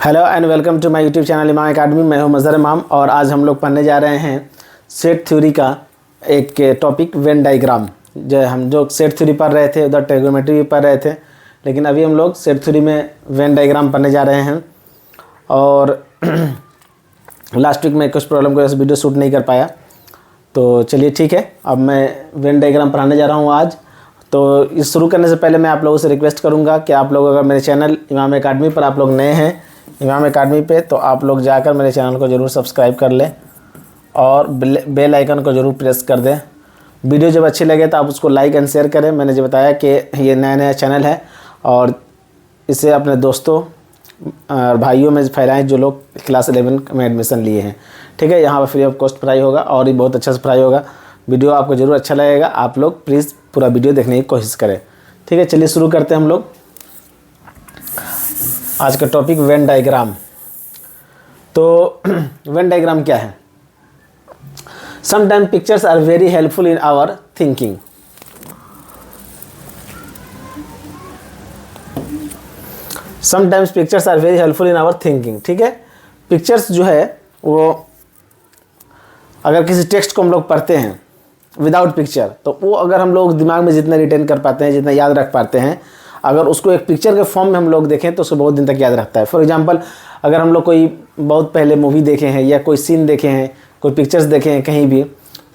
Hello and welcome to my YouTube channel Imam academy. मैं हूं मज़हर इमाम और आज हम लोग पढ़ने जा रहे हैं सेट थ्योरी का एक टॉपिक वेन डायग्राम। जो सेट थ्योरी पढ़ रहे थे उधर ट्रिग्नोमेट्री भी पढ़ रहे थे, लेकिन अभी हम लोग सेट थ्योरी में वेन डायग्राम पढ़ने जा रहे हैं। और लास्ट वीक में कुछ प्रॉब्लम की वजह से वीडियो शूट नहीं कर पाया, तो चलिए ठीक है, अब मैं वेन डायग्राम पढ़ाने जा रहा हूँ आज। तो इस शुरू करने से पहले मैं आप लोगों से रिक्वेस्ट करूँगा कि आप लोग अगर मेरे चैनल इमाम एकेडमी पर आप लोग नए हैं इमाम एकेडमी पे, तो आप लोग जाकर मेरे चैनल को ज़रूर सब्सक्राइब कर लें और बेल आइकन को ज़रूर प्रेस कर दें। वीडियो जब अच्छी लगे तो आप उसको लाइक एंड शेयर करें। मैंने जो बताया कि ये नया चैनल है और इसे अपने दोस्तों और भाइयों में फैलाएं जो लोग क्लास 11 में एडमिशन लिए हैं। ठीक है, यहाँ पर फ्री ऑफ कॉस्ट पढ़ाई होगा और ये बहुत अच्छा से पढ़ाई होगा। वीडियो आपको ज़रूर अच्छा लगेगा, आप लोग प्लीज़ पूरा वीडियो देखने की कोशिश करें। ठीक है, चलिए शुरू करते हैं हम लोग आज का टॉपिक वेन डायग्राम। तो वेन डायग्राम क्या है? Sometime pictures are very helpful in our thinking. Sometimes pictures are very helpful in our thinking. ठीक है, पिक्चर्स जो है वो अगर किसी टेक्स्ट को हम लोग पढ़ते हैं विदाउट पिक्चर, तो वो अगर हम लोग दिमाग में जितना रिटेन कर पाते हैं, जितना याद रख पाते हैं, अगर उसको एक पिक्चर के फॉर्म में हम लोग देखें तो उसको बहुत दिन तक याद रखता है। फॉर एग्जांपल, अगर हम लोग कोई बहुत पहले मूवी देखे हैं या कोई सीन देखे हैं, कोई पिक्चर्स देखे हैं कहीं भी,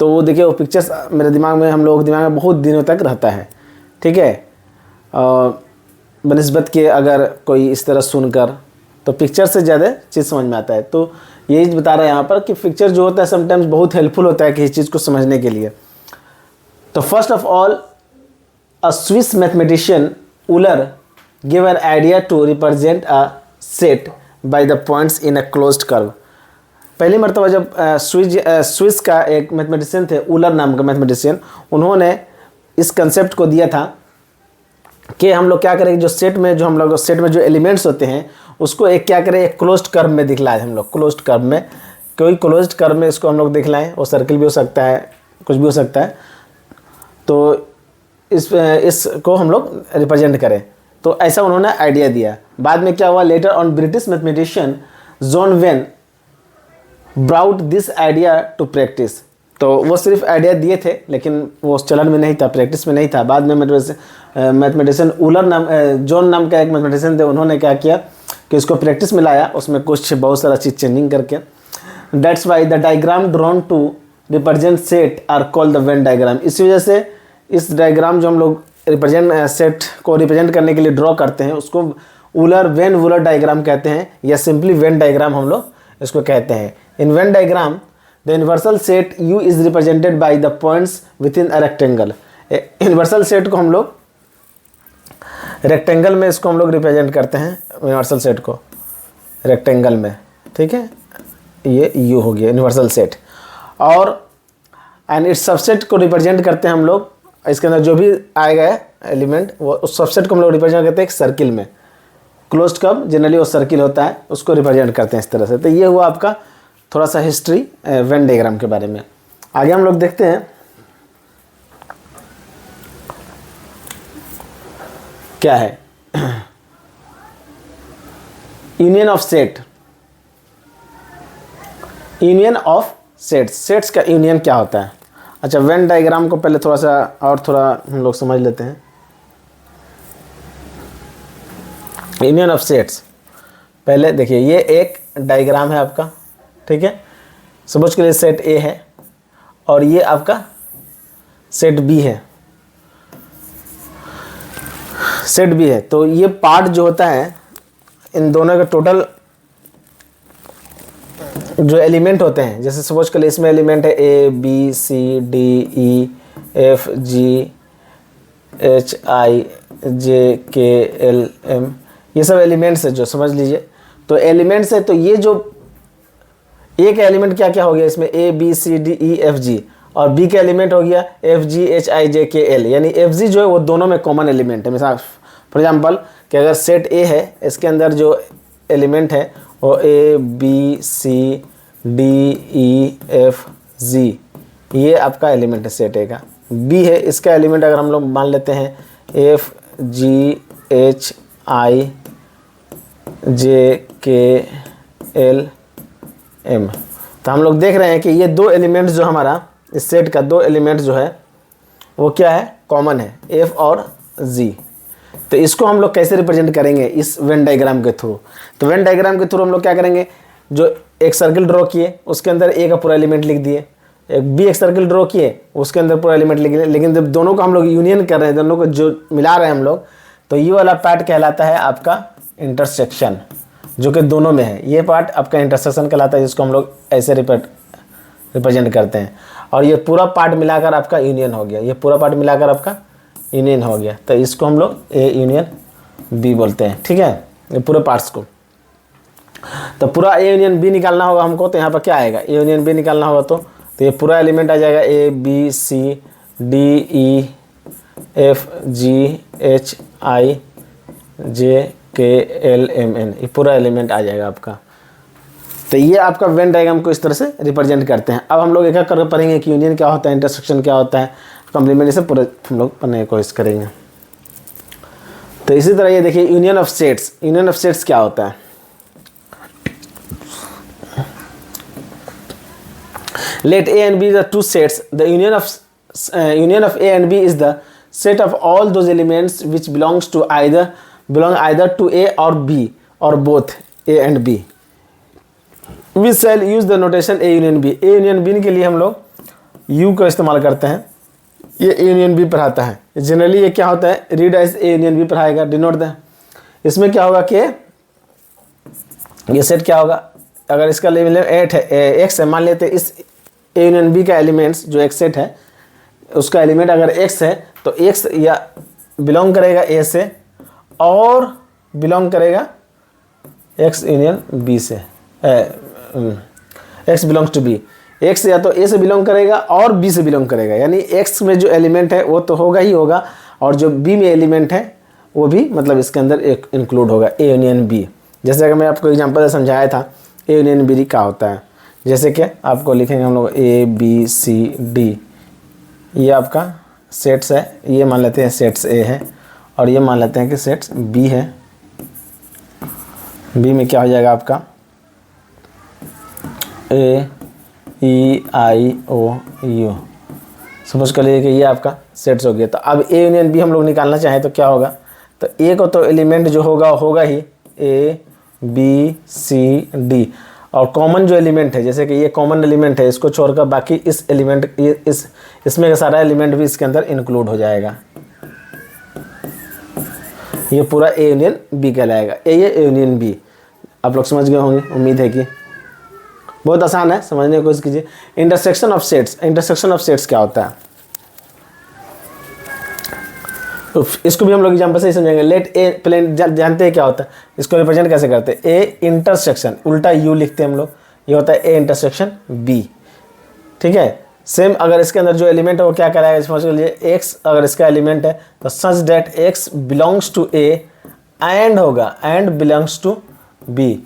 तो वो देखिए वो पिक्चर्स मेरे दिमाग में, हम लोग दिमाग में बहुत दिनों तक रहता है। ठीक है, बनिस्बत के अगर कोई इस तरह सुनकर, तो पिक्चर से ज़्यादा चीज़ समझ में आता है। तो यही बता रहा है यहाँ पर कि पिक्चर जो होता है समटाइम्स बहुत हेल्पफुल होता है किसी चीज़ को समझने के लिए। तो first of all, a Swiss mathematician Euler gave an idea to represent a set by the points in a closed curve। पहली मरतबा जब स्विस का एक मैथमेटिशियन थे, ऊलर नाम का मैथमेटिशियन, उन्होंने इस कंसेप्ट को दिया था कि हम लोग क्या करें, जो सेट में जो एलिमेंट्स होते हैं उसको एक क्या करें, एक क्लोज्ड कर्व में दिखलाएं। हम लोग क्लोज्ड कर्व में, कोई क्लोज्ड कर्व में इसको हम लोग दिखलाएं, वो सर्किल भी हो सकता है, कुछ भी हो सकता है। तो इसको हम लोग रिप्रेजेंट करें, तो ऐसा उन्होंने आइडिया दिया। बाद में क्या हुआ, later on British mathematician John Venn brought this idea to practice. तो वो सिर्फ आइडिया दिए थे लेकिन वो चलन में नहीं था, प्रैक्टिस में नहीं था। बाद में मैथमेटिशियन जॉन नाम का एक मैथमेटिशियन थे, उन्होंने क्या किया कि इसको प्रैक्टिस में लाया, उसमें कुछ बहुत सारा चीज़ चेंजिंग करके। That's why the diagram drawn to represent set are called the Venn diagram. इसी वजह से इस डायग्राम जो हम लोग सेट को रिप्रेजेंट करने के लिए ड्रॉ करते हैं उसको वेन वूलर डायग्राम कहते हैं, या सिंपली वेन डायग्राम हम लोग इसको कहते हैं। In Venn diagram the universal set U is represented by the points within a rectangle. Universal set को हम लोग रेक्टेंगल में इसको हम लोग रिप्रेजेंट करते हैं, यूनिवर्सल सेट को रेक्टेंगल में। ठीक है, ये U हो गया यूनिवर्सल सेट। और एंड इस सबसेट को रिप्रेजेंट करते हैं हम लोग, इसके अंदर जो भी आएगा एलिमेंट, वो उस सबसेट को हम लोग रिप्रेजेंट करते हैं एक सर्किल में। क्लोज्ड कर्व जनरली वो सर्किल होता है, उसको रिप्रेजेंट करते हैं इस तरह से। तो ये हुआ आपका थोड़ा सा हिस्ट्री वेन डायग्राम के बारे में। आगे हम लोग देखते हैं क्या है union of set. Union of sets, sets का यूनियन क्या होता है? अच्छा, वेन डायग्राम को पहले थोड़ा हम लोग समझ लेते हैं। यूनियन ऑफ सेट्स, पहले देखिए ये एक डायग्राम है आपका। ठीक है, सपोज के लिए सेट ए है और ये आपका सेट बी है, सेट बी है। तो ये पार्ट जो होता है इन दोनों का टोटल जो एलिमेंट होते हैं, जैसे सपोज कर इसमें एलिमेंट है A B C D E F G H I J K L M, ये सब एलिमेंट्स है जो समझ लीजिए। तो एलिमेंट्स है, तो ये जो एक एलिमेंट क्या क्या हो गया इसमें A B C D E F G, और B का एलिमेंट हो गया F G H I J K L, यानी F G जो है वो दोनों में कॉमन एलिमेंट है। मिसाल फॉर एग्जांपल कि अगर सेट A है, इसके अंदर जो एलिमेंट है वो A B C D E F G, ये आपका एलिमेंट है सेट ए का। B है, इसका एलिमेंट अगर हम लोग मान लेते हैं F G H I JKLM। तो हम लोग देख रहे हैं कि ये दो एलिमेंट्स जो हमारा इस सेट का दो एलिमेंट जो है वो क्या है, कॉमन है, F और G। तो इसको हम लोग कैसे रिप्रेजेंट करेंगे इस वेन डायग्राम के थ्रू। तो वेन डायग्राम के थ्रू हम लोग क्या करेंगे, जो एक सर्किल ड्रॉ किए उसके अंदर A का पूरा एलिमेंट लिख दिए, एक B एक सर्किल ड्रॉ किए उसके अंदर पूरा एलिमेंट लिख दिए, लेकिन जब दोनों को हम लोग यूनियन कर रहे हैं, दोनों को जो मिला रहे हैं हम लोग, तो ये वाला पार्ट कहलाता है आपका इंटरसेक्शन, जो कि दोनों में है। ये पार्ट आपका इंटरसेक्शन कहलाता है, जिसको हम लोग ऐसे रिप्रेजेंट करते हैं। और ये पूरा पार्ट मिलाकर आपका यूनियन हो गया, ये पूरा पार्ट मिलाकर आपका यूनियन हो गया, तो इसको हम लोग A यूनियन B बोलते हैं। ठीक है, ये पूरे पार्ट्स को। तो पूरा A यूनियन B निकालना होगा हमको, तो यहाँ पर क्या आएगा, A यूनियन B निकालना होगा तो ये पूरा एलिमेंट आ जाएगा A B C D E F G H I J K L M N, ये पूरा एलिमेंट आ जाएगा आपका। तो ये आपका वेन डायग्राम को इस तरह से रिप्रेजेंट करते हैं। अब हम लोग एक एक करके पढ़ेंगे कि यूनियन क्या होता है, इंटरसेक्शन क्या होता है, कॉम्प्लीमेंट, से पूरा हम लोग पढ़ने की कोशिश करेंगे। तो इसी तरह ये देखिए union of sets. Union of sets क्या होता है, let A and B the two sets, the union of A and B is the set of all those elements which belong either to A or B or both A and B. We shall use the notation A union B. A union B के लिए हम लोग U का इस्तेमाल करते हैं। ये A union B पढ़ाता है। जनरली ये क्या होता है, read as A union B पढ़ाएगा, डिनोट द। इसमें क्या होगा कि ये सेट क्या होगा, अगर इसका लेवल 8 है, x है, मान लेते हैं इस A यूनियन B का एलिमेंट्स जो एक सेट है उसका एलिमेंट अगर x है, तो x या बिलोंग करेगा A से और बिलोंग करेगा x यूनियन B से, x belongs to B। x या तो A से बिलोंग करेगा और B से बिलोंग करेगा, यानी x में जो एलिमेंट है वो तो होगा ही होगा, और जो B में एलिमेंट है वो भी मतलब इसके अंदर एक इंक्लूड होगा, A यूनियन B। जैसे कि मैं आपको एग्जांपल से समझाया था A यूनियन B क्या होता है। जैसे कि आपको लिखेंगे हम लोग A B C D, ये आपका सेट्स है, ये मान लेते हैं सेट्स A है, और ये मान लेते हैं कि सेट्स B है। B में क्या हो जाएगा आपका A E I O U, suppose कर लीजिए कि ये आपका सेट्स हो गया। तो अब A यूनियन B हम लोग निकालना चाहें तो क्या होगा, तो A को तो एलिमेंट जो होगा ही A B C D, और कॉमन जो एलिमेंट है, जैसे कि ये कॉमन एलिमेंट है, इसको छोड़कर बाकी इस एलिमेंट इसमें का सारा एलिमेंट भी इसके अंदर इंक्लूड हो जाएगा। ये पूरा A यूनियन B कहलाएगा। ये A यूनियन B आप लोग समझ गए होंगे, उम्मीद है कि बहुत आसान है, समझने की कोशिश कीजिए। Intersection of sets. Intersection of sets क्या होता है, तो इसको भी हम लोग एग्जाम्पल से ही समझेंगे। लेट ए प्लेन जानते हैं क्या होता है, इसको रिप्रेजेंट कैसे करते हैं, ए इंटरसेक्शन, उल्टा यू लिखते हैं हम लोग, ये होता है ए इंटरसेक्शन बी। ठीक है, सेम अगर इसके अंदर जो एलिमेंट है वो क्या कराएगा, समझ लीजिए एक्स अगर इसका एलिमेंट है तो such that x belongs to A and होगा एंड बिलोंग्स टू बी।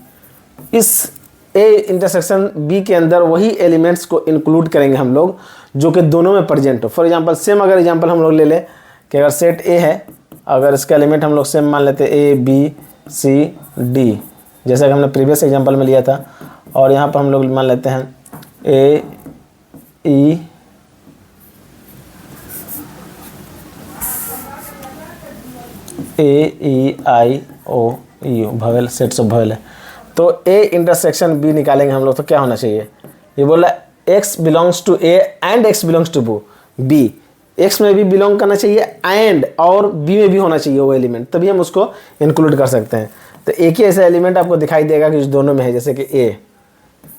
इस ए इंटरसेक्शन बी के अंदर वही एलिमेंट्स को इंक्लूड करेंगे हम लोग जो कि दोनों में प्रेजेंट हो। फॉर एग्जांपल सेम अगर एग्जांपल हम लोग ले लें कि अगर सेट ए है, अगर इसका एलिमेंट हम लोग सेम मान लेते हैं ए बी सी डी, जैसा कि हमने प्रीवियस एग्जांपल में लिया था, और यहाँ पर हम लोग मान लेते हैं ए ई आई ओ यू, भवेल, सेट्स ऑफ भवेल है। तो ए इंटरसेक्शन बी निकालेंगे हम लोग तो क्या होना चाहिए, ये बोला x belongs to A and x belongs to B, x में भी बिलोंग करना चाहिए एंड और बी में भी होना चाहिए वो एलिमेंट, तभी हम उसको इंक्लूड कर सकते हैं। तो एक ही ऐसा एलिमेंट आपको दिखाई देगा कि जो दोनों में है, जैसे कि ए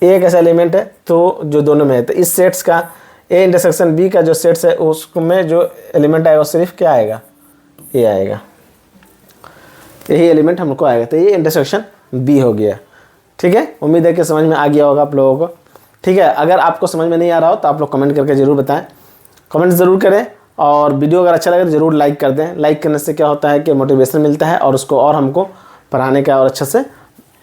एक ऐसा एलिमेंट है तो जो दोनों में है, तो इस सेट्स का ए इंटरसेक्शन बी का जो सेट्स है उसमें जो एलिमेंट आएगा सिर्फ क्या आएगा, ए आएगा, यही एलिमेंट हमको आएगा। तो ये इंटरसेक्शन बी हो गया। ठीक है, उम्मीद है कि समझ में आ गया होगा आप लोगों को। ठीक है, अगर आपको समझ में नहीं आ रहा हो तो आप लोग कमेंट करके ज़रूर बताएं, कमेंट ज़रूर करें, और वीडियो अगर अच्छा लगे तो ज़रूर लाइक कर दें। लाइक करने से क्या होता है कि मोटिवेशन मिलता है और उसको और हमको पढ़ाने का और अच्छा से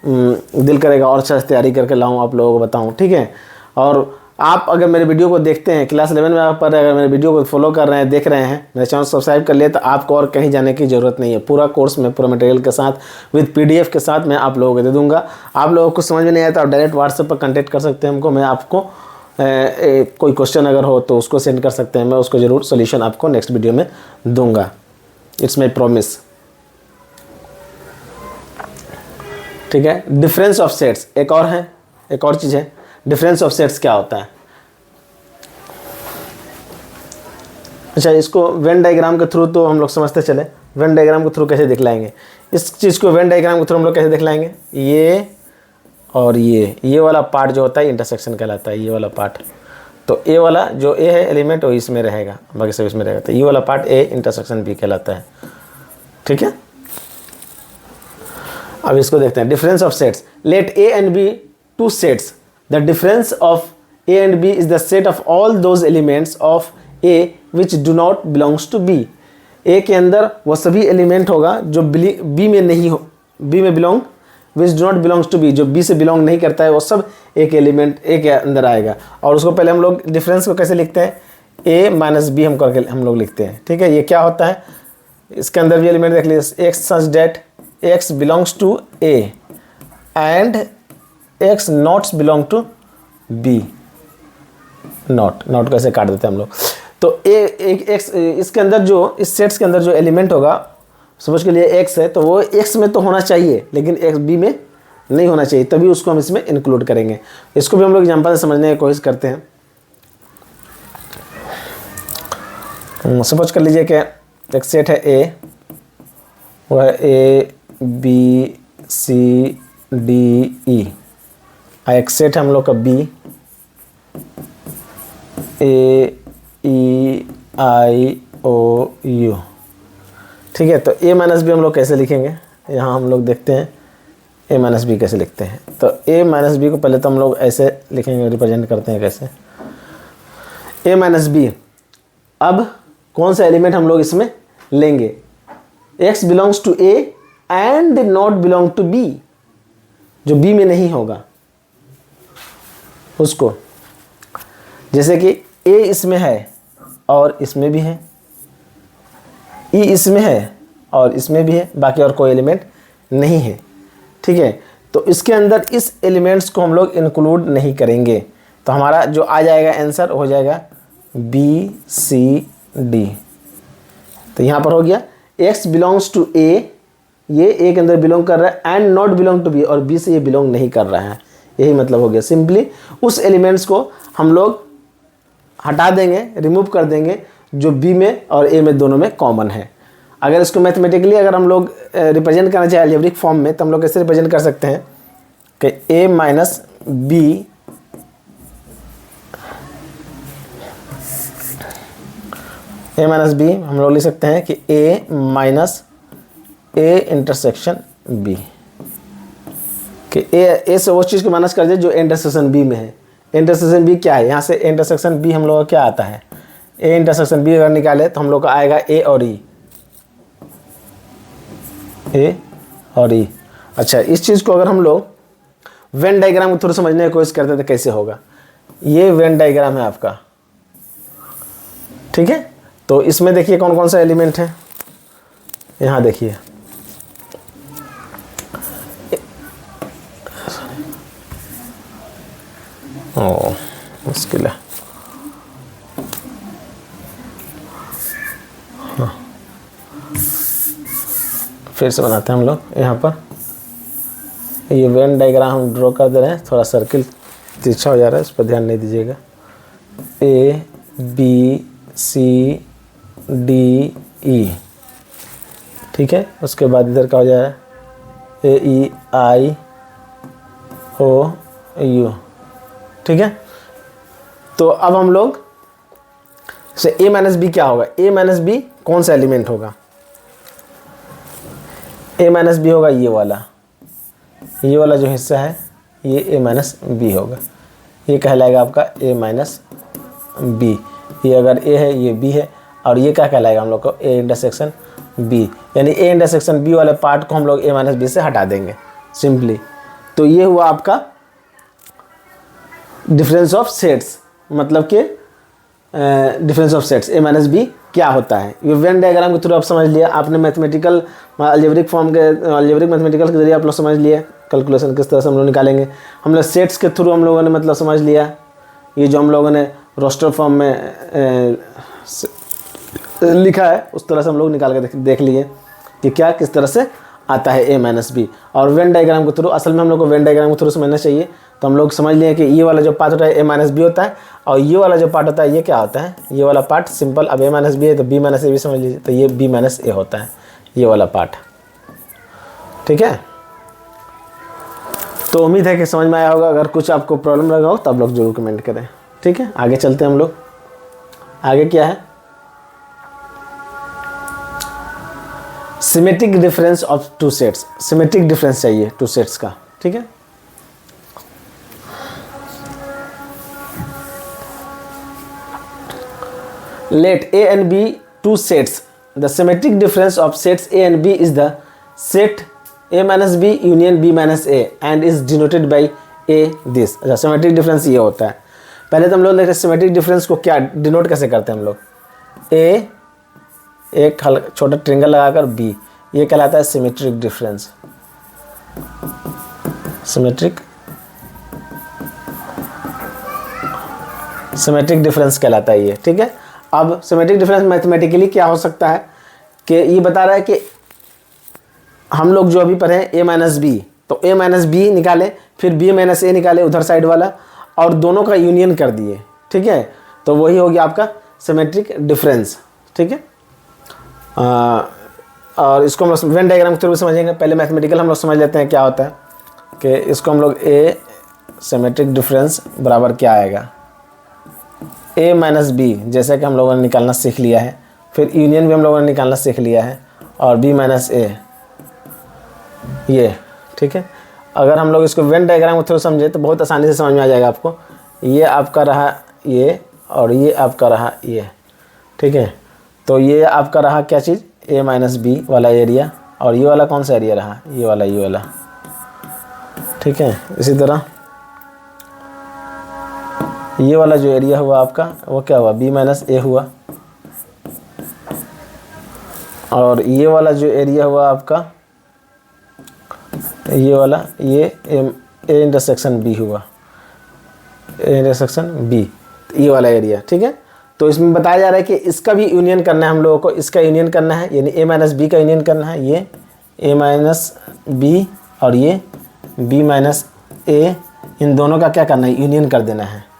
दिल करेगा और अच्छा से तैयारी करके लाऊं आप लोगों को बताऊं। ठीक है, और आप अगर मेरे वीडियो को देखते हैं, क्लास 11 में आप पर अगर मेरे वीडियो को फॉलो कर रहे हैं, देख रहे हैं, मेरे चैनल सब्सक्राइब कर लिए, तो आपको और कहीं जाने की ज़रूरत नहीं है। पूरा कोर्स में पूरा मटेरियल के साथ विद PDF के साथ मैं आप लोगों को दे दूँगा। आप लोगों को समझ में नहीं आया तो आप डायरेक्ट व्हाट्सएप पर कॉन्टैक्ट कर सकते हैं हमको। मैं आपको कोई क्वेश्चन अगर हो तो उसको सेंड कर सकते हैं, मैं उसको ज़रूर सोल्यूशन आपको नेक्स्ट वीडियो में दूँगा। It's my promise. ठीक है। डिफरेंस ऑफ सेट्स एक और चीज़ है। डिफरेंस ऑफ सेट्स क्या होता है? अच्छा, इसको वेन डायग्राम के थ्रू तो हम लोग समझते चले। वेन डायग्राम के थ्रू कैसे दिखलाएंगे इस चीज़ को? वेन डायग्राम के थ्रू हम लोग कैसे दिखलाएंगे? ये और ये वाला पार्ट जो होता है इंटरसेक्शन कहलाता है। ये वाला पार्ट, तो ए वाला जो ए है एलिमेंट वो इसमें रहेगा, बाकी सब इसमें रहेगा, तो ये वाला पार्ट ए इंटरसेक्शन बी कहलाता है। ठीक है। अब इसको देखते हैं। Difference of sets. Let A and B two sets. The difference of A and B is the set of all those elements of A which do not belongs to B. A के अंदर वो सभी element होगा जो B में नहीं हो, B में belong, which do not belongs to B, जो बी से बिलोंग नहीं करता है, वो सब एक एलिमेंट ए के अंदर आएगा। और उसको पहले हम लोग डिफरेंस को कैसे लिखते हैं? ए माइनस बी हम लोग लिखते हैं। ठीक है। ये क्या होता है? इसके अंदर भी एलिमेंट देख लीजिए। X such that x belongs to A and x nots belong to B. Not कैसे काट देते हैं हम लोग? तो एक्स इसके अंदर जो इस सेट्स के अंदर जो एलिमेंट होगा, सपोज के लिए एक्स है, तो वो एक्स में तो होना चाहिए लेकिन एक्स बी में नहीं होना चाहिए, तभी उसको हम इसमें इंक्लूड करेंगे। इसको भी हम लोग एग्जांपल से समझने की कोशिश करते हैं। सपोज कर लीजिए कि एक सेट है ए, वह ए बी सी डी ई। एक सेट है हम लोग का B, A E I O you. ठीक है। तो ए माइनस बी हम लोग कैसे लिखेंगे? यहाँ हम लोग देखते हैं ए माइनस बी कैसे लिखते हैं। तो ए माइनस बी को पहले तो हम लोग ऐसे लिखेंगे, रिप्रेजेंट करते हैं कैसे? A minus B. अब कौन सा एलिमेंट हम लोग इसमें लेंगे? X belongs to A and not belong to B, जो बी में नहीं होगा उसको। जैसे कि ए इसमें है और इसमें भी है, ई इसमें है और इसमें भी है, बाकी और कोई एलिमेंट नहीं है। ठीक है। तो इसके अंदर इस एलिमेंट्स को हम लोग इंक्लूड नहीं करेंगे, तो हमारा जो आ जाएगा आंसर हो जाएगा बी सी डी। तो यहाँ पर हो गया एक्स बिलोंग्स टू ए, ये ए के अंदर बिलोंग कर रहा है, and not belong to B, और बी से ये बिलोंग नहीं कर रहा है। यही मतलब हो गया। सिंपली उस एलिमेंट्स को हम लोग हटा देंगे, रिमूव कर देंगे जो बी में और ए में दोनों में कॉमन है। अगर इसको मैथमेटिकली अगर हम लोग रिप्रेजेंट करना चाहे अलजेब्रिक फॉर्म में, तो हम लोग कैसे रिप्रेजेंट कर सकते हैं कि ए माइनस बी हम लोग लिख सकते हैं कि ए माइनस ए इंटरसेक्शन बी, कि ए से वो चीज़ को माइनस कर दे जो इंटरसेक्शन बी में है। इंटरसेक्शन बी क्या है? यहाँ से इंटरसेक्शन बी हम लोग का क्या आता है? ए इंटरसेक्शन बी अगर निकाले तो हम लोग का आएगा ए और ई, ए और ई। अच्छा, इस चीज़ को अगर हम लोग वेन डायग्राम को थोड़ा समझने की कोशिश करते तो कैसे होगा? ये वेन डायग्राम है आपका। ठीक है। तो इसमें देखिए कौन कौन सा एलिमेंट है। यहाँ देखिए मुश्किल है। हाँ, फिर से बनाते हैं हम लोग। यहाँ पर ये वेन डायग्राम हम ड्रॉ कर दे रहे हैं, थोड़ा सर्किल तिरछा हो जा रहा है, इस पर ध्यान नहीं दीजिएगा। A B C D E. ठीक है। उसके बाद इधर का हो जा रहा है ए ई आई ओ यू। ठीक है। तो अब हम लोग से ए माइनस बी क्या होगा? ए माइनस बी कौन सा एलिमेंट होगा? ए माइनस बी होगा ये वाला जो हिस्सा है, ये ए माइनस बी होगा। ये कहलाएगा आपका ए माइनस बी। ये अगर ए है, ये बी है, और ये क्या कहलाएगा हम लोग को? A intersection B. यानी ए इंटरसेक्शन बी वाले पार्ट को हम लोग ए माइनस बी से हटा देंगे सिंपली। तो ये हुआ आपका डिफरेंस ऑफ सेट्स। मतलब कि difference of sets A minus B क्या होता है। ये वेन डायग्राम के थ्रू आप समझ लिया, आपने मैथमेटिकल अलजेब्रिक फॉर्म के अलजेब्रिक मैथमेटिकल के जरिए आप लोग समझ लिए कैलकुलेशन किस तरह से हम लोग निकालेंगे। हम लोग सेट्स के थ्रू हम लोगों ने मतलब समझ लिया, ये जो हम लोगों ने रोस्टर फॉर्म में लिखा है उस तरह से हम लोग निकाल के देख लिए कि क्या किस तरह से आता है ए माइनस बी। और वेन डायग्राम के थ्रू, असल में हम लोग को वेन डायग्राम के थ्रू समझना चाहिए। तो हम लोग समझ लिए कि ये वाला जो पार्ट होता है ए माइनस बी होता है, और ये वाला जो पार्ट होता है ये क्या होता है, ये वाला पार्ट सिंपल, अब ए माइनस बी है तो बी माइनस ए भी समझ लीजिए, तो ये बी माइनस ए होता है ये वाला पार्ट। ठीक है, तो उम्मीद है कि समझ में आया होगा। अगर कुछ आपको प्रॉब्लम लगा हो तो आप लोग जरूर कमेंट करें। ठीक है, आगे चलते हैं हम लोग। आगे क्या है, symmetric difference of two sets. Symmetric difference चाहिए टू सेट्स का। ठीक है, let A and B two sets. The symmetric difference of sets A and B is the set A minus B union B minus A and is denoted by A this. अच्छा, symmetric difference ये होता है। पहले तो हम लोग देखते हैं symmetric difference को क्या डिनोट कैसे करते हैं हम लोग। A एक छोटा ट्रिंगल लगाकर B, ये कहलाता है symmetric difference। symmetric difference कहलाता है ये। ठीक है, अब सिमेट्रिक डिफरेंस मैथमेटिकली क्या हो सकता है कि ये बता रहा है कि हम लोग जो अभी पढ़े ए माइनस बी, तो ए माइनस बी निकाले, फिर बी माइनस ए निकाले उधर साइड वाला, और दोनों का यूनियन कर दिए। ठीक है, तो वही हो गया आपका सिमेट्रिक डिफरेंस। ठीक है, और इसको हम लोग वेन डायग्राम के थ्रू समझेंगे। पहले मैथमेटिकल हम लोग समझ लेते हैं क्या होता है कि इसको हम लोग ए सिमेट्रिक डिफरेंस बराबर क्या आएगा, ए माइनस बी, जैसे कि हम लोगों ने निकालना सीख लिया है, फिर यूनियन भी हम लोगों ने निकालना सीख लिया है, और बी माइनस ए ये। ठीक है, अगर हम लोग इसको वेन डायग्राम के थ्रू समझे तो बहुत आसानी से समझ में आ जाएगा आपको। ये आपका रहा ये, और ये आपका रहा ये। ठीक है, तो ये आपका रहा क्या चीज़, ए माइनस बी वाला एरिया, और ये वाला कौन सा एरिया रहा, ये वाला। ठीक है, इसी तरह ये वाला जो एरिया हुआ आपका वो क्या हुआ, बी माइनस ए हुआ, और ये वाला जो एरिया हुआ आपका ये वाला, ये ए इंटरसेक्शन बी हुआ, ए इंटरसेक्शन बी, ये वाला एरिया। ठीक है, तो इसमें बताया जा रहा है कि इसका भी यूनियन करना है हम लोगों को, इसका यूनियन करना है, यानी ए माइनस बी का यूनियन करना है, ये ए माइनस बी और ये बी माइनस ए, इन दोनों का क्या करना है, यूनियन कर देना है।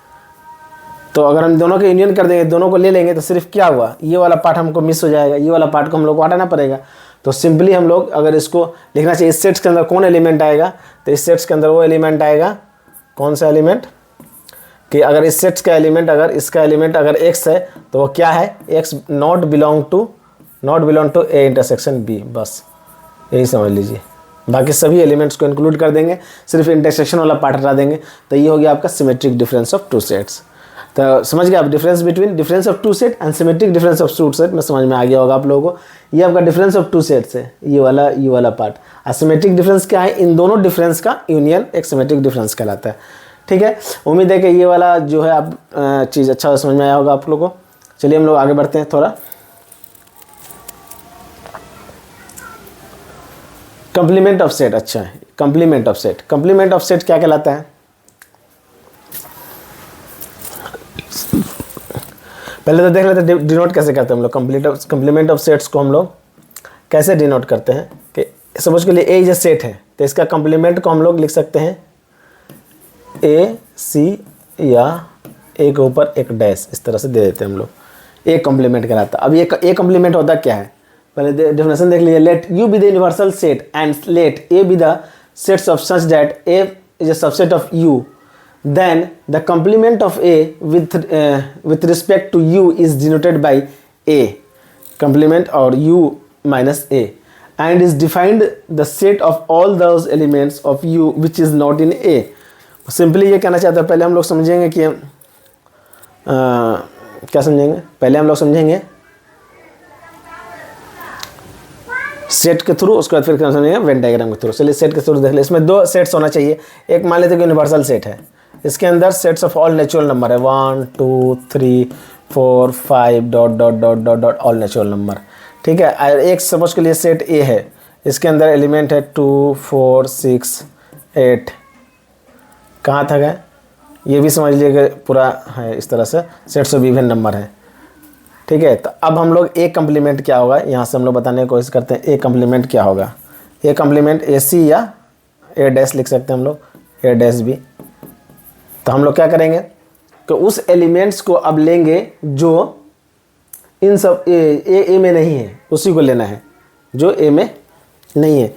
तो अगर हम दोनों के यूनियन कर देंगे, दोनों को ले लेंगे, तो सिर्फ क्या हुआ, ये वाला पार्ट हमको मिस हो जाएगा, ये वाला पार्ट को हम लोग को हटाना पड़ेगा। तो सिंपली हम लोग अगर इसको लिखना चाहिए, इस सेट्स के अंदर कौन एलिमेंट आएगा, तो इस सेट्स के अंदर वो एलिमेंट आएगा, कौन सा एलिमेंट, कि अगर इस सेट्स का एलिमेंट, अगर इसका एलिमेंट अगर x है तो वो क्या है, x not belong to A intersection B, बस यही समझ लीजिए। बाकी सभी एलिमेंट्स को इंक्लूड कर देंगे, सिर्फ इंटरसेक्शन वाला पार्ट हटा देंगे, तो ये हो गया आपका symmetric difference of two sets. तो समझ गए आप difference between difference of two set and symmetric difference of two set में समझ में आ गया होगा आप लोगों को। ये आपका डिफरेंस ऑफ टू सेट्स है, ये वाला पार्ट। असिमेट्रिक डिफरेंस क्या है, इन दोनों डिफरेंस का यूनियन एक सिमेट्रिक डिफरेंस कहलाता है। ठीक है, उम्मीद है कि ये वाला जो है आप चीज़ अच्छा समझ में आया होगा आप लोगों को। चलिए हम लोग आगे बढ़ते हैं थोड़ा। कंप्लीमेंट ऑफ सेट, अच्छा है, कंप्लीमेंट ऑफ सेट क्या कहलाता है। पहले तो देख लेते हैं डिनोट कैसे करते हैं हम लोग। कंप्लीमेंट ऑफ सेट्स को हम लोग कैसे डिनोट करते हैं कि सपोज के लिए ए इज ए सेट है, तो इसका कंप्लीमेंट को हम लोग लिख सकते हैं ए सी, या ए के ऊपर एक डैश, इस तरह से दे देते हैं हम लोग। ए कंप्लीमेंट कहलाता है। अब ये ए कंप्लीमेंट होता क्या है, पहले डेफिनेशन देख लीजिए। Let you be the universal set and let A be the sets of such that A is a subset of you, then the complement of A with respect to U is denoted by A complement or U minus A, and is defined the set of all those elements of U which is not in A. Simply ये कहना चाहता है, पहले हम लोग समझेंगे कि क्या समझेंगे, पहले हम लोग समझेंगे सेट के थ्रू, उसके बाद फिर क्या समझेंगे वेन डायग्राम के थ्रू। चलिए सेट के थ्रू देख ले। इसमें दो सेट्स होना चाहिए। एक मान लेते हैं कि यूनिवर्सल सेट है, इसके अंदर sets of all natural number है 1 2 3 4 5 dot dot dot dot dot all natural number, ठीक है। और एक सपोज के लिए सेट ए है, इसके अंदर एलिमेंट है 2 4 6 8, कहाँ था गए, ये भी समझ लीजिए पूरा है इस तरह से सेट्स ऑफ इवन नंबर है, ठीक है। तो अब हम लोग ए कम्प्लीमेंट क्या होगा, यहाँ से हम लोग बताने की कोशिश करते हैं ए कम्प्लीमेंट क्या होगा। ए कम्प्लीमेंट ए सी या ए डैश लिख सकते हैं हम लोग, ए डैश भी। तो हम लोग क्या करेंगे कि उस एलिमेंट्स को अब लेंगे जो इन सब ए में नहीं है, उसी को लेना है जो ए में नहीं है।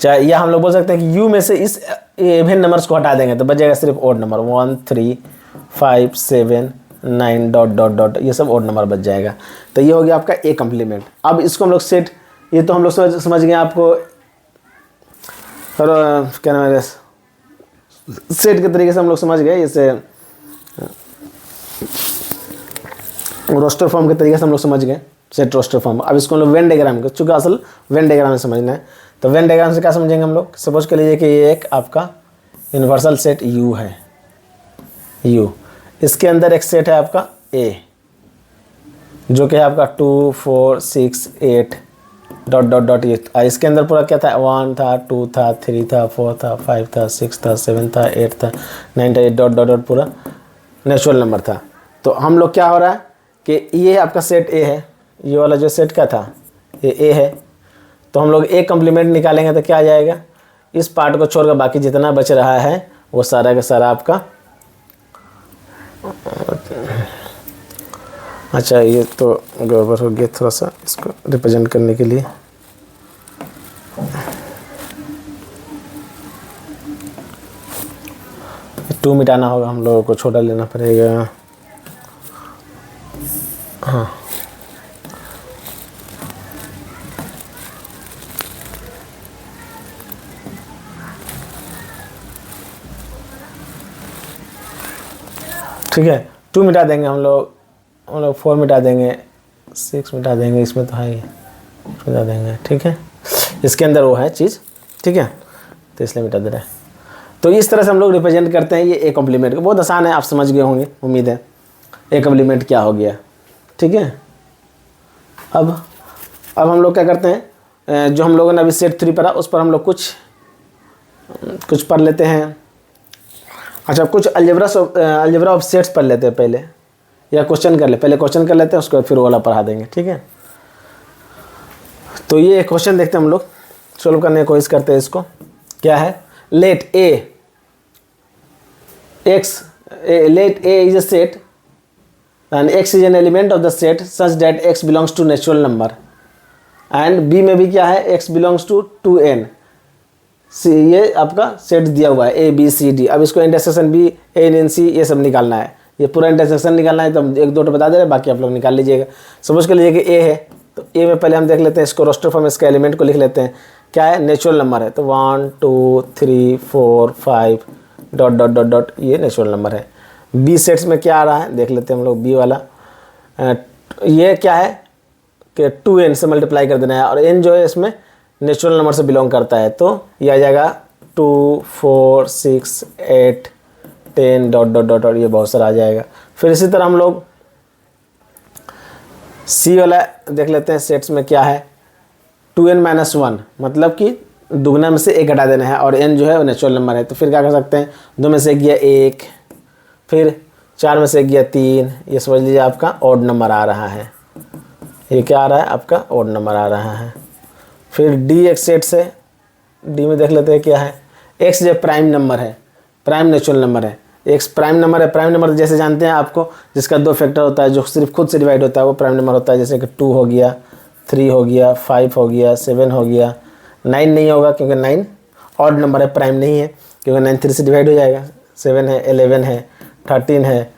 चाहे या हम लोग बोल सकते हैं कि यू में से इस इवन नंबर्स को हटा देंगे तो बचेगा सिर्फ odd number 1 3 5 7 9 dot dot dot, ये सब ओड नंबर बच जाएगा। तो ये हो गया आपका ए कम्प्लीमेंट। अब इसको हम लोग सेट, ये तो हम लोग समझ गए आपको क्या नाम है सेट के तरीके से हम लोग समझ गए, जैसे रोस्टर फॉर्म के तरीके से हम लोग समझ गए सेट रोस्टर फॉर्म। अब इसको हम लोग वेन डायग्राम का, चूँकि असल वेन डायग्राम में समझना है, तो वेन डायग्राम से क्या समझेंगे हम लोग। सपोज कर लीजिए कि ये एक आपका यूनिवर्सल सेट यू है, यू, इसके अंदर एक सेट है आपका ए जो कि है आपका 2 4 6 8 डॉट डॉट डॉट, ये इसके अंदर पूरा क्या था 1 था 2 था 3 था 4 था 5 था 6 था 7 था 8 था 9 था 8 डॉट डॉट डॉट पूरा नेचुरल नंबर था। तो हम लोग क्या हो रहा है कि ये आपका सेट ए है, ये वाला जो सेट क्या था ये ए है, तो हम लोग ए कम्प्लीमेंट निकालेंगे तो क्या आ जाएगा, इस पार्ट को छोड़कर बाकी जितना बच रहा है वो सारा का सारा आपका, अच्छा ये तो गड़बड़ हो गया थोड़ा सा इसको रिप्रेजेंट करने के लिए। टू मिटाना होगा, हम लोगों को छोटा लेना पड़ेगा, हाँ ठीक है। 2 मिटा देंगे हम लोग 4 मिटा देंगे, 6 मिटा देंगे, इसमें तो है ही मिटा देंगे, ठीक है। इसके अंदर वो है चीज़, ठीक है, तो इसलिए मिटा दे रहे हैं। तो इस तरह से हम लोग रिप्रेजेंट करते हैं ये ए कम्प्लीमेंट को। बहुत आसान है, आप समझ गए होंगे उम्मीद है ए कम्प्लीमेंट क्या हो गया, ठीक है। अब हम लोग क्या करते हैं, जो हम लोगों ने अभी सेट 3 पढ़ा उस पर हम लोग कुछ पढ़ लेते हैं। अच्छा, कुछ अलजेब्रा ऑफ सेट्स पढ़ लेते हैं पहले, या क्वेश्चन कर ले, पहले क्वेश्चन कर लेते हैं उसके बाद फिर वाला पढ़ा देंगे, ठीक है। तो ये क्वेश्चन देखते हैं हम लोग, सॉल्व करने की कोशिश करते हैं इसको। क्या है, let A is a set and x is an element of the set such that x belongs to natural number, and B में भी क्या है एक्स बिलोंग्स टू 2n। ये आपका सेट दिया हुआ है ए बी सी डी। अब इसको intersection B A N C ये सब निकालना है, ये पूरा इंटरसेक्शन निकालना है, तो हम 1 2 बता दे रहे हैं, बाकी आप लोग निकाल लीजिएगा। सपोज कर लीजिए कि ए है, तो ए में पहले हम देख लेते हैं इसको रोस्टर फॉर्म, इसका एलिमेंट को लिख लेते हैं। क्या है, नेचुरल नंबर है, तो 1 2 3 4 5 डॉट डॉट डॉट डॉट, ये नेचुरल नंबर है। बी सेट्स में क्या आ रहा है देख लेते हैं हम लोग, बी वाला ये क्या है कि 2n से मल्टीप्लाई कर देना है, और n जो है इसमें नेचुरल नंबर से बिलोंग करता है, तो ये आ जाएगा 2 4 6 8 10 डॉट डॉट डॉट, और ये बहुत सारा आ जाएगा। फिर इसी तरह हम लोग सी वाला देख लेते हैं, सेट्स में क्या है 2n - 1, मतलब कि दुगना में से 1 घटा देना है, और n जो है वो नेचुरल नंबर है, तो फिर क्या कर सकते हैं, 2 में से 1 गया 1, फिर 4 में से 1 गया 3, ये समझ लीजिए आपका ऑड नंबर आ रहा है। ये क्या आ रहा है आपका ऑड नंबर आ रहा है। फिर डी एक सेट से, डी में देख लेते हैं क्या है, एक्स जो प्राइम नंबर है, प्राइम नेचुरल नंबर है, एक्स प्राइम नंबर है। प्राइम नंबर जैसे जानते हैं आपको, जिसका 2 फैक्टर होता है, जो सिर्फ खुद से डिवाइड होता है, वो प्राइम नंबर होता है। जैसे कि 2 हो गया, 3 हो गया, 5 हो गया, 7 हो गया, 9 नहीं होगा क्योंकि 9 ऑड नंबर है, प्राइम नहीं है, क्योंकि 9 3 से डिवाइड हो जाएगा। 7 है, 11 है, 13 है,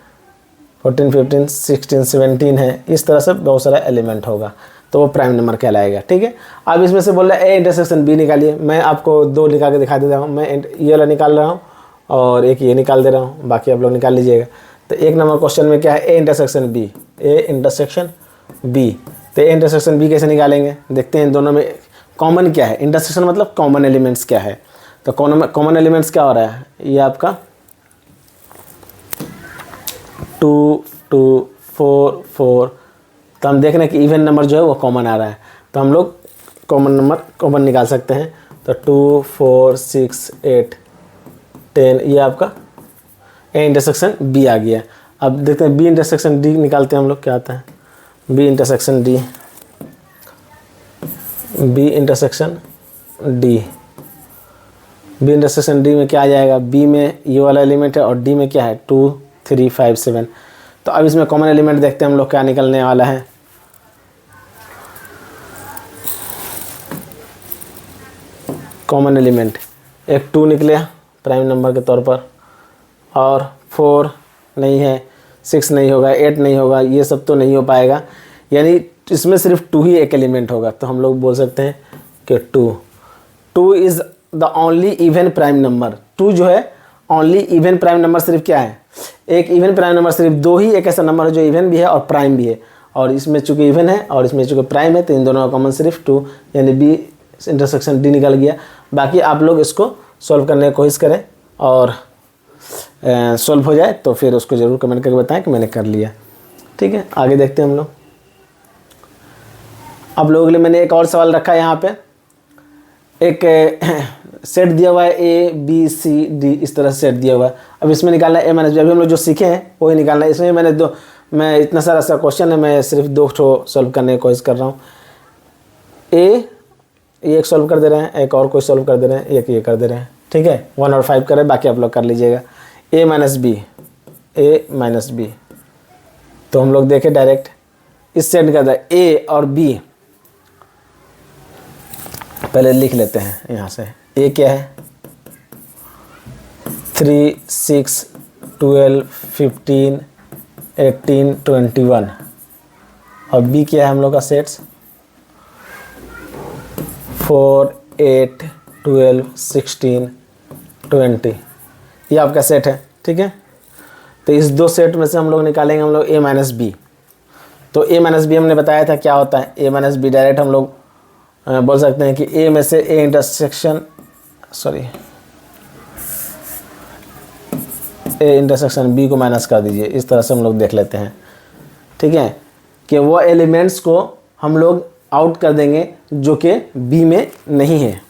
14 15 16 17 है, इस तरह से बहुत सारा एलिमेंट होगा, तो वो प्राइम नंबर कहलाएगा, ठीक है। अब इसमें से बोल रहा है ए इंटरसेक्शन बी निकालिए। मैं आपको 2 निकाल के दिखा देता हूँ, मैं ये वाला निकाल रहा हूँ और एक ये निकाल दे रहा हूँ, बाकी आप लोग निकाल लीजिएगा। तो 1 नंबर क्वेश्चन में क्या है, A intersection B, A intersection B. तो ए इंटरसेक्शन बी कैसे निकालेंगे, देखते हैं। दोनों में कॉमन क्या है, इंटरसेक्शन मतलब कॉमन एलिमेंट्स क्या है। तो कॉमन एलिमेंट्स क्या हो रहा है, ये आपका 2 2 4 4। तो हम देख रहे हैं कि इवन नंबर जो है वो कॉमन आ रहा है, तो हम लोग कॉमन नंबर कॉमन निकाल सकते हैं। तो 2 4 6 8 10, ये आपका ए इंटरसेक्शन बी आ गया। अब देखते हैं बी इंटरसेक्शन डी निकालते हैं हम लोग, क्या आता है B intersection D. B intersection D, B intersection D में क्या आ जाएगा, बी में ये वाला एलिमेंट है और डी में क्या है 2 3 5 7। तो अब इसमें कॉमन एलिमेंट देखते हैं हम लोग क्या निकलने वाला है। कॉमन एलिमेंट एक 2 निकले प्राइम नंबर के तौर पर, और 4 नहीं है, 6 नहीं होगा, 8 नहीं होगा, ये सब तो नहीं हो पाएगा, यानी इसमें सिर्फ 2 ही एक एलिमेंट होगा। तो हम लोग बोल सकते हैं कि 2 is the only even prime number. 2 जो है ओनली इवन प्राइम नंबर, सिर्फ क्या है एक इवन प्राइम नंबर, सिर्फ 2 ही एक ऐसा नंबर है जो इवन भी है और प्राइम भी है, और इसमें चूंकि इवन है और इसमें चूंकि प्राइम है तो इन दोनों का कॉमन सिर्फ 2, यानी बी इंटरसेक्शन डी निकल गया। बाकी आप लोग इसको सॉल्व करने की कोशिश करें और सॉल्व हो जाए तो फिर उसको ज़रूर कमेंट करके बताएं कि मैंने कर लिया। ठीक है, आगे देखते हैं हम लोग। आप लोगों के लिए मैंने एक और सवाल रखा है। यहाँ पे एक सेट दिया हुआ है ए बी सी डी, इस तरह से सेट दिया हुआ है। अब इसमें निकालना है ए माइनस बी। अभी हम लोग जो सीखे हैं वही निकालना है। इसमें मैं इतना सारा सा क्वेश्चन है, मैं सिर्फ 2 ठो सॉल्व करने की कोशिश कर रहा हूँ। एक सॉल्व कर दे रहे हैं, एक और कोई सॉल्व कर दे रहे हैं, एक ये कर दे रहे हैं। ठीक है, 1 और 5 करें, बाकी आप लोग कर लीजिएगा। ए माइनस बी, तो हम लोग देखें डायरेक्ट इस सेट का ए और बी पहले लिख लेते हैं यहाँ से। ए क्या है 3 6 12 15 18 21, और बी क्या है हम लोग का सेट्स 4 8 12 16 20, ये आपका सेट है। ठीक है, तो इस 2 सेट में से हम लोग निकालेंगे हम लोग ए माइनस बी। तो ए माइनस बी हमने बताया था क्या होता है। ए माइनस बी डायरेक्ट हम लोग बोल सकते हैं कि ए में से ए इंटरसेक्शन बी को माइनस कर दीजिए। इस तरह से हम लोग देख लेते हैं। ठीक है, कि वो एलिमेंट्स को हम लोग आउट कर देंगे जो कि बी में नहीं है।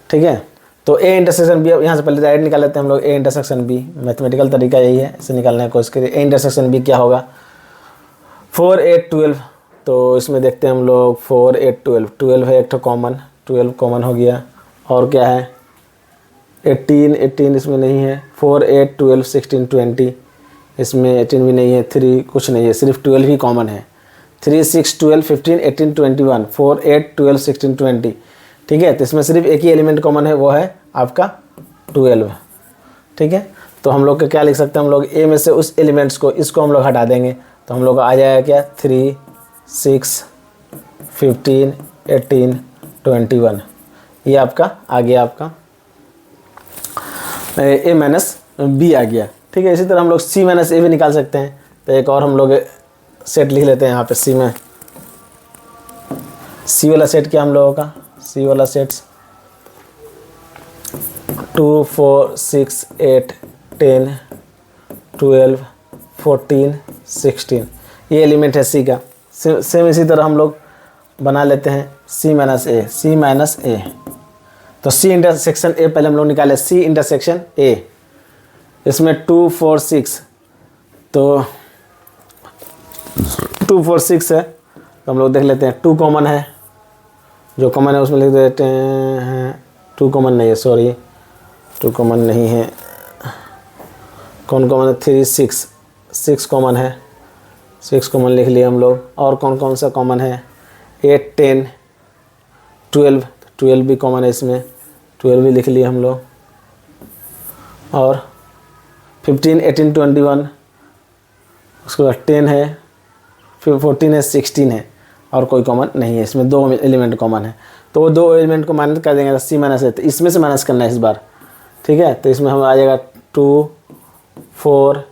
ठीक है, तो ए इंटरसेक्शन बी, यहाँ से पहले डायरेक्ट निकाल लेते हैं हम लोग ए इंटरसेक्शन बी। मैथमेटिकल तरीका यही है, इसे निकालने की कोशिश करिए। ए इंटरसेक्शन बी क्या होगा 4 8 12, तो इसमें देखते हैं हम लोग 4 8 12, 12 है एक तो कॉमन, 12 कॉमन हो गया। और क्या है 18 इसमें नहीं है। 4 8 12 16 20, इसमें 18 भी नहीं है। 3 कुछ नहीं है, सिर्फ 12 ही कॉमन है। 3 6 12 15 18 21, 4 8 12 16 20। ठीक है, तो इसमें सिर्फ एक ही एलिमेंट कॉमन है, वो है आपका 12। ठीक है, तो हम लोग क्या लिख सकते हैं, हम लोग ए में से उस एलिमेंट्स को, इसको हम लोग हटा देंगे तो हम लोग आ जाएगा क्या 3 6 15 18 21, ये आपका आ गया आपका ए माइनस बी आ गया। ठीक है, इसी तरह हम लोग सी माइनस ए भी निकाल सकते हैं। तो एक और हम लोग सेट लिख लेते हैं यहाँ पे। सी में सी वाला सेट क्या हम लोगों का, सी वाला सेट्स 2 4 6 8 10 12 14 16, ये एलिमेंट है सी का। सेम इसी तरह हम लोग बना लेते हैं सी माइनस ए। तो सी इंटरसेक्शन ए पहले हम लोग निकाले, सी इंटरसेक्शन ए। इसमें 2 4 6, तो 2 4 6 है, तो हम लोग देख लेते हैं 2 कॉमन है, जो कॉमन है उसमें लिख देते हैं। 2 कॉमन नहीं है, सॉरी 2 कॉमन नहीं है। कौन कॉमन है 3 6 कॉमन है, 6 कॉमन लिख लिए हम लोग। और कौन कौन सा कॉमन है 8 10 12 भी कॉमन है, इसमें 12 भी लिख लिए हम लोग। और 15 18 21, उसके बाद 10 है, फिर 14 है, 16 है, और कोई कॉमन नहीं है। इसमें 2 एलिमेंट कॉमन है, तो वो 2 एलिमेंट को माइनस कर देंगे। सी माइनस है, तो इसमें से माइनस करना है इस बार। ठीक है, तो इसमें हम आ जाएगा 2 4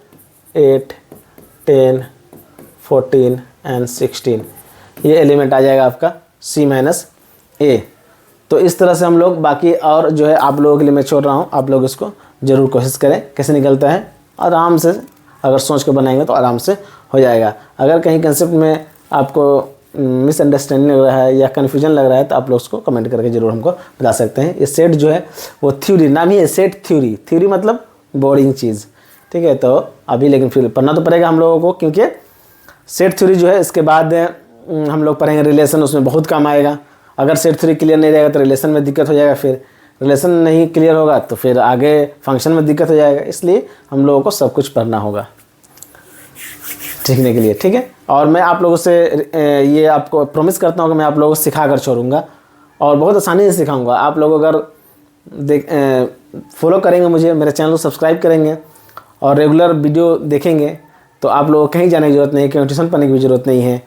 8 10 14 एंड 16, ये एलिमेंट आ जाएगा आपका सी माइनस ए। तो इस तरह से हम लोग बाकी और जो है आप लोगों के लिए मैं छोड़ रहा हूँ, आप लोग इसको ज़रूर कोशिश करें। कैसे निकलता है आराम से अगर सोच कर बनाएंगे तो आराम से हो जाएगा। अगर कहीं कंसेप्ट में आपको मिसअंडरस्टैंडिंग लग रहा है या कन्फ्यूजन लग रहा है तो आप लोग उसको कमेंट करके ज़रूर हमको बता सकते हैं। ये सेट जो है वो थ्योरी, नाम ही है सेट थ्योरी। थ्योरी मतलब बोरिंग चीज़, ठीक है। तो अभी लेकिन फिर पढ़ना तो पड़ेगा हम लोगों को, क्योंकि सेट थ्योरी जो है इसके बाद हम लोग पढ़ेंगे रिलेशन, उसमें बहुत काम आएगा। अगर सेट थ्योरी क्लियर नहीं रहेगा तो रिलेशन में दिक्कत हो जाएगा, फिर रिलेशन नहीं क्लियर होगा तो फिर आगे फंक्शन में दिक्कत हो जाएगा। इसलिए हम लोगों को सब कुछ पढ़ना होगा सीखने के लिए, ठीक है। और मैं आप लोगों से ये आपको प्रॉमिस करता हूँ कि मैं आप लोगों को सिखा कर छोड़ूंगा और बहुत आसानी से सिखाऊंगा। आप लोग अगर फॉलो करेंगे मुझे, मेरे चैनल को सब्सक्राइब करेंगे और रेगुलर वीडियो देखेंगे तो आप लोगों को कहीं जाने की ज़रूरत नहीं है, कहीं ट्यूशन पढ़ने की भी ज़रूरत नहीं है।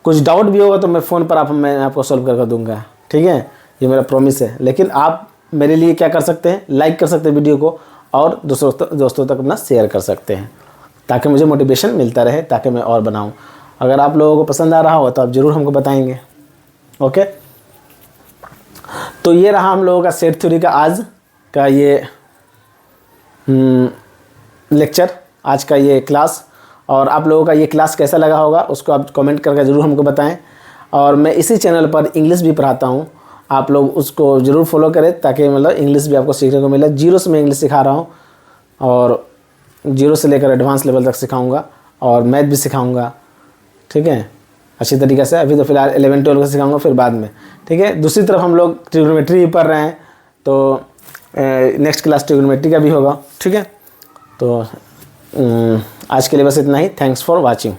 कुछ डाउट भी होगा तो मैं फ़ोन पर मैं आपको सॉल्व कर दूंगा, ठीक है। ये मेरा प्रॉमिस है। लेकिन आप मेरे लिए क्या कर सकते हैं, लाइक कर सकते हैं वीडियो को और दोस्तों तक अपना शेयर कर सकते हैं, ताकि मुझे मोटिवेशन मिलता रहे, ताकि मैं और बनाऊं। अगर आप लोगों को पसंद आ रहा हो तो आप ज़रूर हमको बताएंगे, ओके। तो ये रहा हम लोगों का सेट थ्योरी का आज का ये लेक्चर, आज का ये क्लास। और आप लोगों का ये क्लास कैसा लगा होगा उसको आप कमेंट करके ज़रूर हमको बताएं। और मैं इसी चैनल पर इंग्लिश भी पढ़ाता हूँ, आप लोग उसको ज़रूर फॉलो करें ताकि मतलब इंग्लिश भी आपको सीखने को मिले। 0 से मैं इंग्लिश सिखा रहा हूँ और 0 से लेकर एडवांस लेवल तक सिखाऊंगा और मैथ भी सिखाऊंगा, ठीक है, अच्छी तरीके से। अभी तो फिलहाल 11-12 का सिखाऊंगा, फिर बाद में, ठीक है। दूसरी तरफ हम लोग ट्रिग्नोमेट्री भी पढ़ रहे हैं, तो नेक्स्ट क्लास ट्रिग्नोमेट्री का भी होगा, ठीक है। तो आज के लिए बस इतना ही। Thanks for watching.